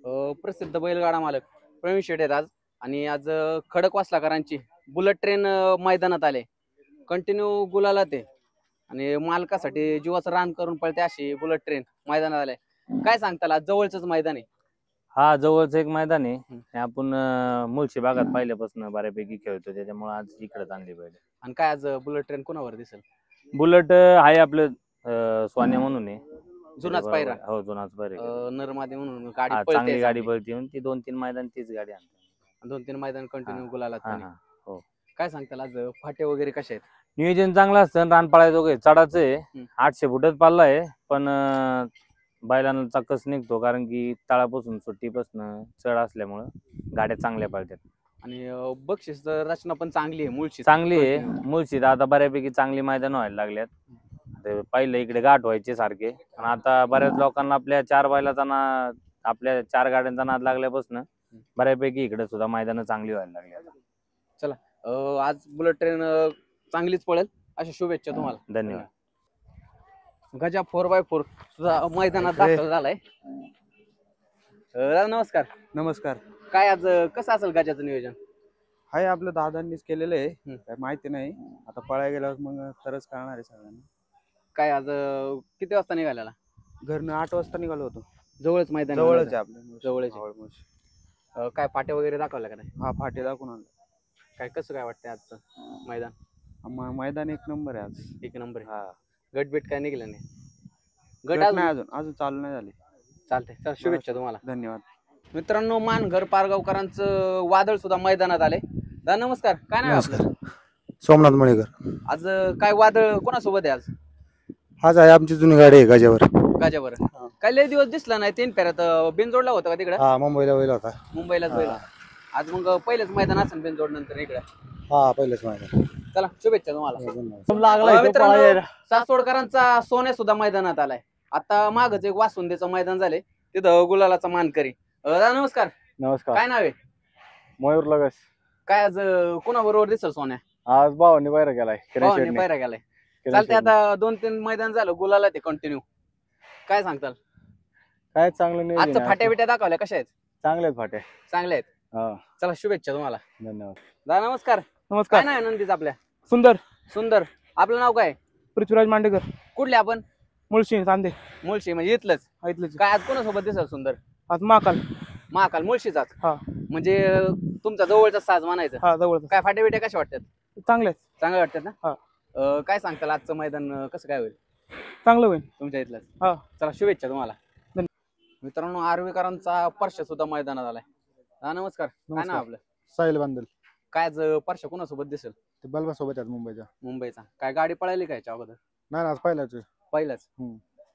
प्रसिद्ध बैलगाडा मालक प्रवीण शेट आहेत आज आणि आज खडकवासलाकरांची बुलेट ट्रेन मैदानात आले. कंटिन्यू गुलाला ते आणि मालकासाठी जीवाचं रान करून पळते अशी बुलेट ट्रेन मैदानात आले. काय सांगताल आज जवळच मैदान आहे? हा जवळच एक मैदान आहे. आपण मुळशी भागात पहिल्यापासून बऱ्यापैकी खेळतो त्याच्यामुळे आज इकडे आणली पाहिजे. आणि काय आज बुलेट ट्रेन कोणावर दिसेल? बुलेट आहे आपलं सोन्या म्हणून आहे. जुनाच पायरा. हो जुनाच पायरा. नरमादी म्हणून गाडी चांगली गाडी पळते ती 2-3 मैदान तीच गाडी आणते. 2-3 मैदान कंटिन्यू गुलाला. हो काय सांगताल आज फाटे वगैरे कसे आहेत? नियोजन चांगलं असतं. रान पाळायचं चढाचं आहे. 800 फुटच पाळला आहे पण बैलांना चक्कस निघतो कारण की तळापासून सुट्टीपासून चढ असल्यामुळं गाड्या चांगल्या पाळतात. आणि बक्षीस रचना पण चांगली आहे. मुळशी चांगली आहे. मुळशीत आता बऱ्यापैकी चांगली मैदान व्हायला लागल्यात. पहिले इकडे गाठ व्हायचे सारखे पण आता बऱ्याच लोकांना आपल्या 4 बैलाचा नाद आपल्या 4 गाड्यांचा नाद लागल्यापासून बऱ्यापैकी इकडे सुद्धा मैदान चांगली व्हायला लागली. चला आज बुलेट ट्रेन चांगलीच पळेल अशा शुभेच्छा तुम्हाला. धन्यवाद. गजा 4x4 सुद्धा मैदानात दाखल झालाय. नमस्कार. नमस्कार. काय आज कसं असेल गजाचं नियोजन? हाय आपलं दादांनीच केलेलं आहे. काय माहिती नाही आता पळायला गेल्यावर मग खरंच कळणार आहे सगळ्यांना. काय आज किती वाजता निघालेला? घरनं 8 वाजता निघालो होतो. जवळच मैदान? जवळच आहे आपल्या. जवळच. काय फाटे वगैरे दाखवला का नाही? हा फाटे दाखवून आणलं. काय कसं काय वाटतंय आजचं मैदान? मैदान एक नंबर आहे आज. एक नंबर आहे. हा गटबीट काय निघलं नाही? गट नाही अजून चालू नाही झाली. चालतंय. चला शुभेच्छा तुम्हाला. धन्यवाद. मित्रांनो मानघर पारगावकरांचं वादळ सुद्धा मैदानात आले. नमस्कार. काय नाव आपलं? सोमनाथ मळेकर. आज काय वादळ कोणासोबत आहे आज? आज आहे आमची जुनी गाडी आहे गाजावर. गाजावर काय लय दिवस दिसला नाही. 3 फेऱ्यात बिनजोडला होता का तिकडे? हा मुंबईला होईल होता. मुंबईलाच होईल. आज मग पहिलेच मैदान असेल बिनजोड नंतर इकडे? हा पहिलेच मैदान. चला शुभेच्छा तुम्हाला. मित्रांनो सासवडकरांचा सोन्या सुद्धा मैदानात आलाय. आता मागच एक वासुंदेचं मैदान झाले तिथं गुलालाचा मानकरी. नमस्कार. नमस्कार. काय नाव आहे? मयूर लगस. काय आज कोणाबरोबर दिसल सोन्या? आज भावानी पायरा गेलाय. पायरा गेलाय. चालते. आता 2-3 मैदान झालं गुलाला ते कंटिन्यू. काय सांगताल? काय चांगलं आज फाट्या बिट्या दाखवल्या कशा आहेत? चांगले फाटे. चांगले आहेत. चला शुभेच्छा तुम्हाला. धन्यवाद. नमस्कार. नमस्कार. काय नाव नंदीच आपल्या? सुंदर. सुंदर. आपलं नाव काय? पृथ्वीराज मांडेकर. कुठले आपण? मुळशी चांदे. मुळशी म्हणजे इथलंच? इथलंच. काय आज कोणासोबत दिसल सुंदर? आज महाकाल. महाकाल मुळशीचाच? हा. म्हणजे तुमचा जवळचा साज म्हणायचं? हा जवळचा. काय फाटे बिट्या कशा वाटतात? चांगले चांगले वाटतात ना? हा. काय सांगताल आजचं मैदान कसं काय होईल? चांगलं होईल तुमच्या इथलंच? हा. चला शुभेच्छा तुम्हाला. मित्रांनो आर्वीकरांचा परशा सुद्धा मैदानात आलाय. नमस्कार. काय नाव आपलं? साहिल बांदल. काय आज परशा कोणासोबत दिसेल? ते बलबा सोबत आहेत मुंबईच्या. मुंबईचा. काय गाडी पळायली काय याच्या अगोदर? नाही आज पहिलाच. पहिलाच.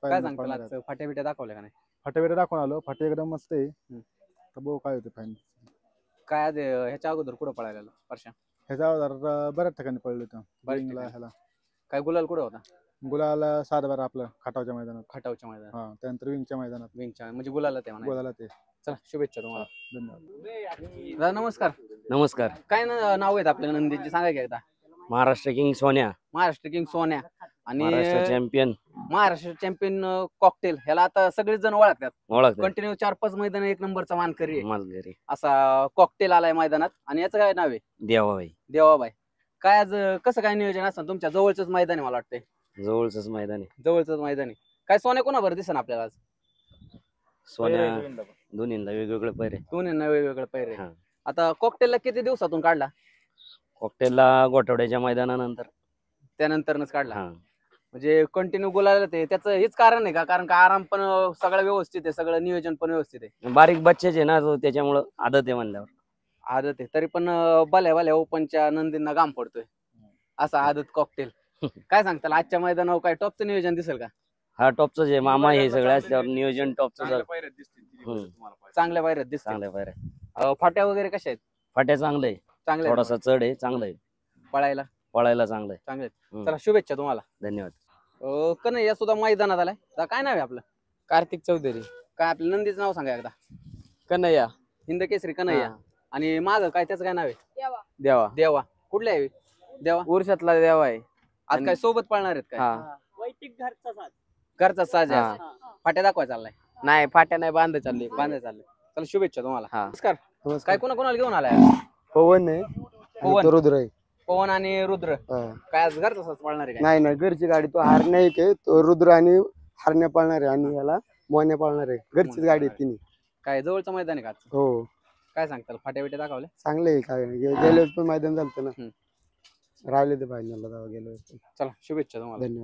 काय सांगताल आज फाट्या बिट्या दाखवल्या का नाही? फाटे बिटे दाखवून आलो. फाटे एकदम मस्त आहे. तर बघू काय होते फायनल. काय आज ह्याच्या अगोदर कुठं पळायला परशा? ह्याच्या बऱ्याच ठिकाणी पडलं होतं. ह्याला काय गुलाल कुठं होता? गुलाला 7-12 आपलं खटावच्या मैदानात. खटावच्या मैदानात. हा त्यानंतर विंगच्या मैदानात. विंगच्या म्हणजे गुलाला ते म्हणा. गुलाला ते. चला शुभेच्छा तुम्हाला. धन्यवाद. नमस्कार. नमस्कार. काय नाव आहेत आपल्या नंदीचे सांगा की एकदा? महाराष्ट्र किंग सोन्या. महाराष्ट्र किंग सोन्या आणि Maharashtra champion. Maharashtra champion cocktail. ह्याला आता सगळेच जण ओळखतात. ओळखतात. कंटिन्यू 4-5 मैदान 1 नंबरचा मानकरी आहे. मालगरी. असा कॉकटेल आलाय मैदानात. आणि याचं काय नाव आहे? देवाबाई. देवाबाई. काय आज कसं काय नियोजन असतं? तुमच्या जवळच मैदान आहे मला वाटतंय. जवळच मैदान आहे. जवळच मैदान आहे. काय सोन्या कोणाबरोबर दिसन आपल्याला आज? सोन्या दोन्हीला वेगवेगळे पैरे. दोन्हींना वेगवेगळे पैरे. हा. आता कॉकटेलला किती दिवसातून काढला? कॉकटेलला गोठवड्याच्या मैदानानंतर. त्यानंतरच काढला. हा. म्हणजे कंटिन्यू बोलायला ते त्याचं हेच कारण आहे का? कारण का आराम पण सगळं व्यवस्थित आहे, सगळं नियोजन पण व्यवस्थित आहे. बारीक बच्चेच आहे ना तो त्याच्यामुळं आदत आहे म्हणल्यावर. आदत आहे तरी पण भल्या ओपनच्या नंदींना घाम पडतोय असा आदत कॉकटेल. काय सांगताल आजच्या मैदानावर काय टॉपचं नियोजन दिसेल का? हा टॉपचं आहे. मामा हे सगळं असल्यावर नियोजन टॉपचं. चांगल्या पायऱ्यात दिसतील. चांगल्या पायऱ्या. फाट्या वगैरे कशा आहेत? फाट्या चांगलं आहे. चांगल्या थोडासा चढ आहे. चांगलं आहे. पळायला चांगलं आहे. चांगले. चला शुभेच्छा तुम्हाला. धन्यवाद. कन्हैया सुद्धा मैदानात आलाय. काय नाव आहे आपलं? कार्तिक चौधरी. काय आपलं नंदीचं नाव सांगा एकदा? कन्हैया. हिंद केसरी कन्हैया. आणि माग काय त्याचं काय नाव आहे? देवा. देवा. कुठल्या आहे देवा? उरशातला देवा आहे. आज काय सोबत पळणार आहेत काय? घरचा साज आहे. फाट्या दाखवाय चाललाय. नाही फाट्या नाही बांध चालली बांधाय चालले. चला शुभेच्छा तुम्हाला. हा. नमस्कार. काय कोणाला घेऊन आलाय? पवन आहे पवन. रुद्र आहे. पवन आणि रुद्र. काय आज घरचा साच पळणार आहे काय? नाही नाही घरची गाडी तो हारण्या एक आहे तो रुद्र आणि हारण्या पाळणार आहे आणि याला मोन्या पाळणार आहे घरचीच गाडी आहे तिन्ही. काय जवळचं मैदान आहे का आज? हो काय सांगताल? फाट्या बिट्या दाखवले? चांगले आहे काय गेल्या वेळेस पण मैदान झालं ना राहिले ते फायनलला गेलो. चला शुभेच्छा तुम्हाला. धन्यवाद.